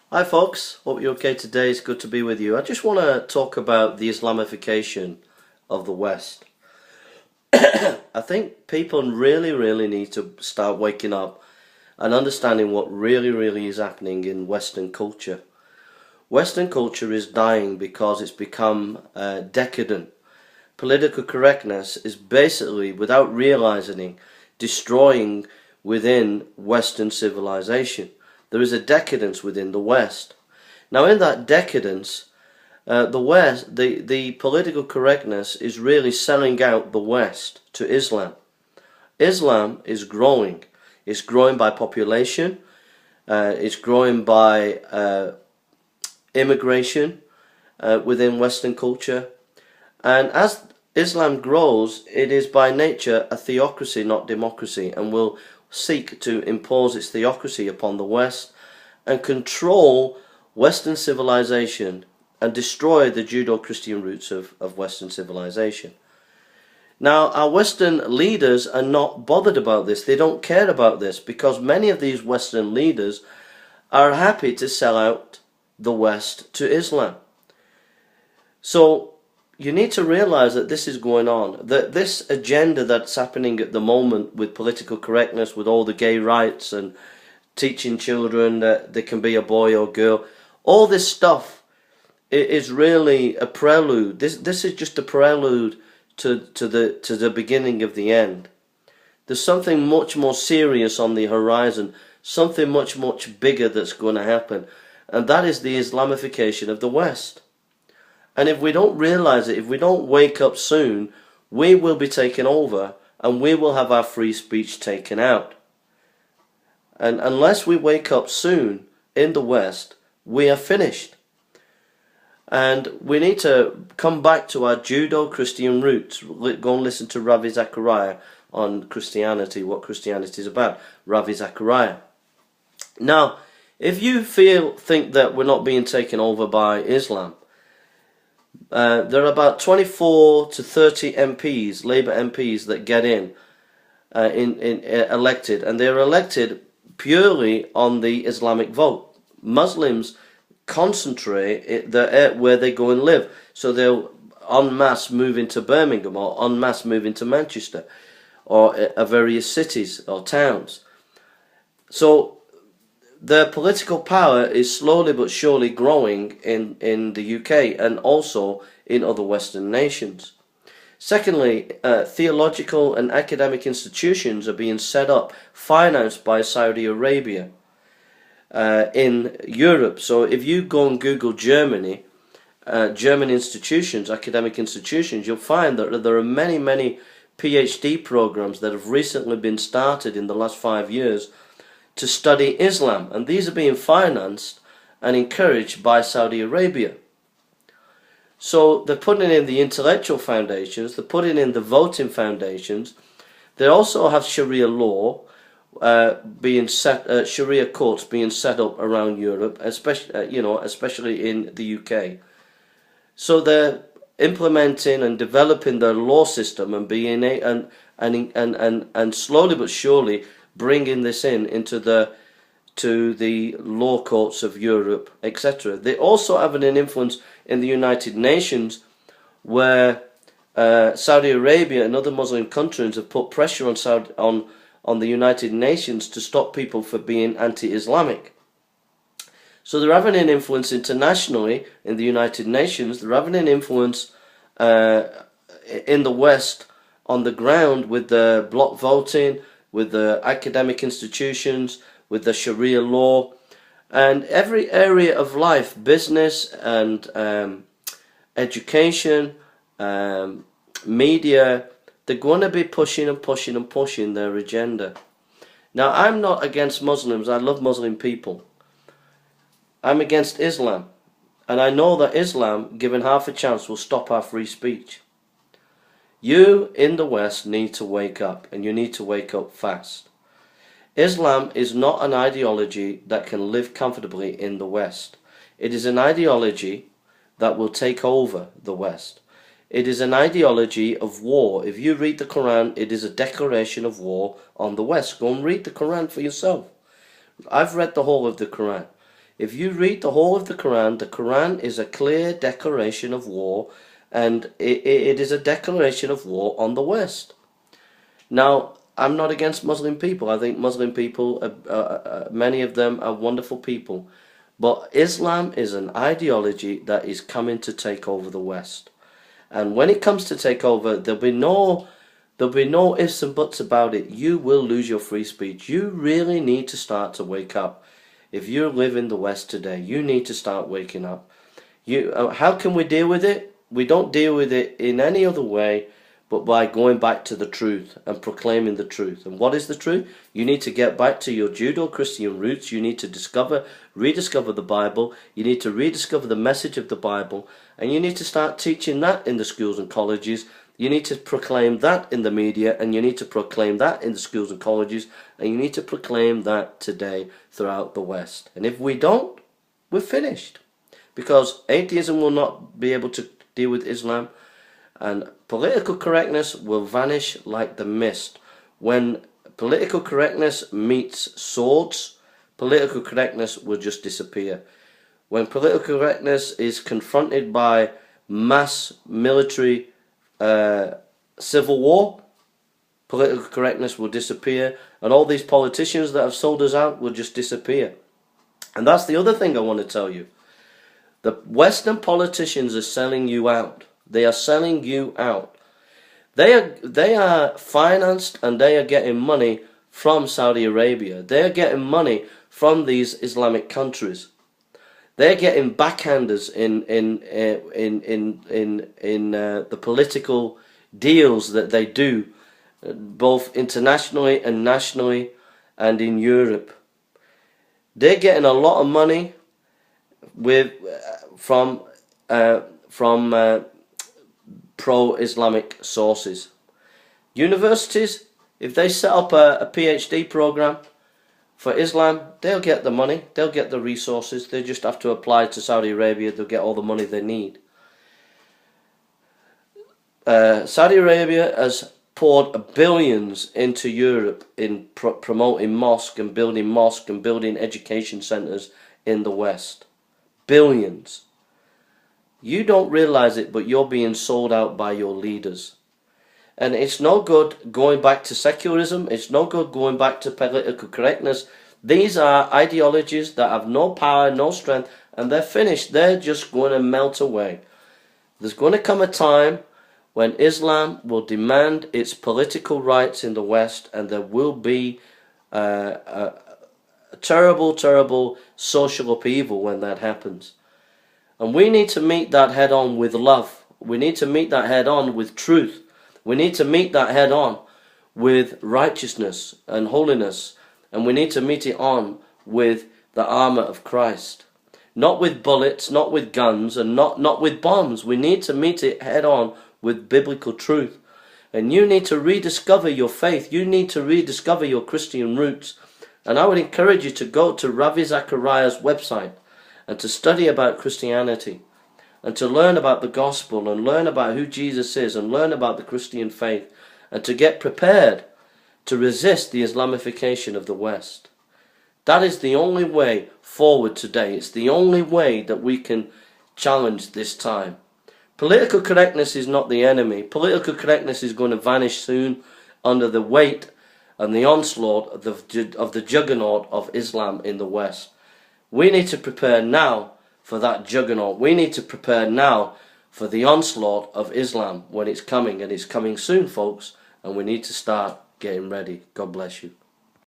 Hi folks, hope you're okay today. It's good to be with you. I just want to talk about the Islamification of the West. I think people really need to start waking up and understanding what really is happening in Western culture. Western culture is dying because it's become decadent. Political correctness is basically, without realizing it, destroying within Western civilization. There is a decadence within the West. Now, in that decadence, the West, the political correctness is really selling out the West to Islam. Islam is growing. It's growing by population. It's growing by immigration within Western culture. And as Islam grows, it is by nature a theocracy, not democracy, and will seek to impose its theocracy upon the West and control Western civilization and destroy the Judeo-Christian roots of Western civilization. Now, our Western leaders are not bothered about this. They don't care about this because many of these Western leaders are happy to sell out the West to Islam. So you need to realize that this is going on, that this agenda that's happening at the moment with political correctness, with all the gay rights and teaching children that they can be a boy or girl, all this stuff is really a prelude. This is just a prelude to the beginning of the end. There's something much more serious on the horizon, something much bigger that's going to happen, and that is the Islamification of the West. And if we don't realize it, if we don't wake up soon, we will be taken over and we will have our free speech taken out. And unless we wake up soon in the West, we are finished. And we need to come back to our Judeo-Christian roots. Go and listen to Ravi Zachariah on Christianity, what Christianity is about. Ravi Zachariah. Now, if you think that we're not being taken over by Islam, there are about 24 to 30 MPs, Labour MPs, that get elected, and they're elected purely on the Islamic vote. Muslims concentrate where they go and live, so they'll en masse move into Birmingham or en masse move into Manchester or various cities or towns. So the political power is slowly but surely growing in the UK and also in other Western nations. Secondly, theological and academic institutions are being set up, financed by Saudi Arabia in Europe. So if you go and Google Germany, German institutions, academic institutions, you'll find that there are many PhD programs that have recently been started in the last 5 years to study Islam, and these are being financed and encouraged by Saudi Arabia. So they're putting in the intellectual foundations, they're putting in the voting foundations. They also have Sharia law Sharia courts being set up around Europe, especially in the UK. So they're implementing and developing their law system and and slowly but surely bringing this into the law courts of Europe, etc. They also have an influence in the United Nations, where Saudi Arabia and other Muslim countries have put pressure on the United Nations to stop people from being anti-Islamic. So they're having an influence internationally in the United Nations. They're having an influence in the West on the ground with the block voting, with the academic institutions, with the Sharia law, and every area of life, business and education, media. They're going to be pushing their agenda. Now, I'm not against Muslims. I love Muslim people. I'm against Islam. And I know that Islam, given half a chance, will stop our free speech. You in the West need to wake up, and you need to wake up fast. Islam is not an ideology that can live comfortably in the West. It is an ideology that will take over the West. It is an ideology of war. If you read the Quran, it is a declaration of war on the West. Go and read the Quran for yourself. I've read the whole of the Quran. If you read the whole of the Quran is a clear declaration of war, and it is a declaration of war on the West. Now, I'm not against Muslim people. I think Muslim people, many of them are wonderful people. But Islam is an ideology that is coming to take over the West. And when it comes to take over, there'll be no ifs and buts about it. You will lose your free speech. You really need to start to wake up. If you live in the West today, you need to start waking up. How can we deal with it? We don't deal with it in any other way but by going back to the truth and proclaiming the truth. And what is the truth? You need to get back to your Judeo-Christian roots. You need to rediscover the Bible. You need to rediscover the message of the Bible. And you need to start teaching that in the schools and colleges. You need to proclaim that in the media, and you need to proclaim that in the schools and colleges, and you need to proclaim that today throughout the West. And if we don't, we're finished. Because atheism will not be able to deal with Islam, and political correctness will vanish like the mist. When political correctness meets swords, political correctness will just disappear. When political correctness is confronted by mass military civil war, political correctness will disappear, and all these politicians that have sold us out will just disappear. And that's the other thing I want to tell you. The Western politicians are selling you out. They are selling you out. They are financed, and they are getting money from Saudi Arabia. They are getting money from these Islamic countries. They're getting backhanders in the political deals that they do, both internationally and nationally, and in Europe. They're getting a lot of money from pro-Islamic sources. Universities, if they set up a PhD program for Islam, they'll get the money, they'll get the resources. They just have to apply to Saudi Arabia. They'll get all the money they need. Saudi Arabia has poured billions into Europe in promoting mosque and building education centres in the West. Billions. You don't realise it, but you're being sold out by your leaders. And it's no good going back to secularism. It's no good going back to political correctness. These are ideologies that have no power, no strength, and they're finished. They're just going to melt away. There's going to come a time when Islam will demand its political rights in the West, and there will be a terrible, terrible social upheaval when that happens. And we need to meet that head on with love. We need to meet that head on with truth. We need to meet that head on with righteousness and holiness. And we need to meet it on with the armour of Christ. Not with bullets, not with guns, and not with bombs. We need to meet it head on with biblical truth. And you need to rediscover your faith. You need to rediscover your Christian roots. And I would encourage you to go to Ravi Zachariah's website and to study about Christianity, and to learn about the gospel, and learn about who Jesus is, and learn about the Christian faith, and to get prepared to resist the Islamification of the West. That is the only way forward today. It's the only way that we can challenge this time. Political correctness is not the enemy. Political correctness is going to vanish soon under the weight and the onslaught of the juggernaut of Islam in the West. We need to prepare now for that juggernaut. We need to prepare now for the onslaught of Islam when it's coming, and it's coming soon, folks, and we need to start getting ready. God bless you.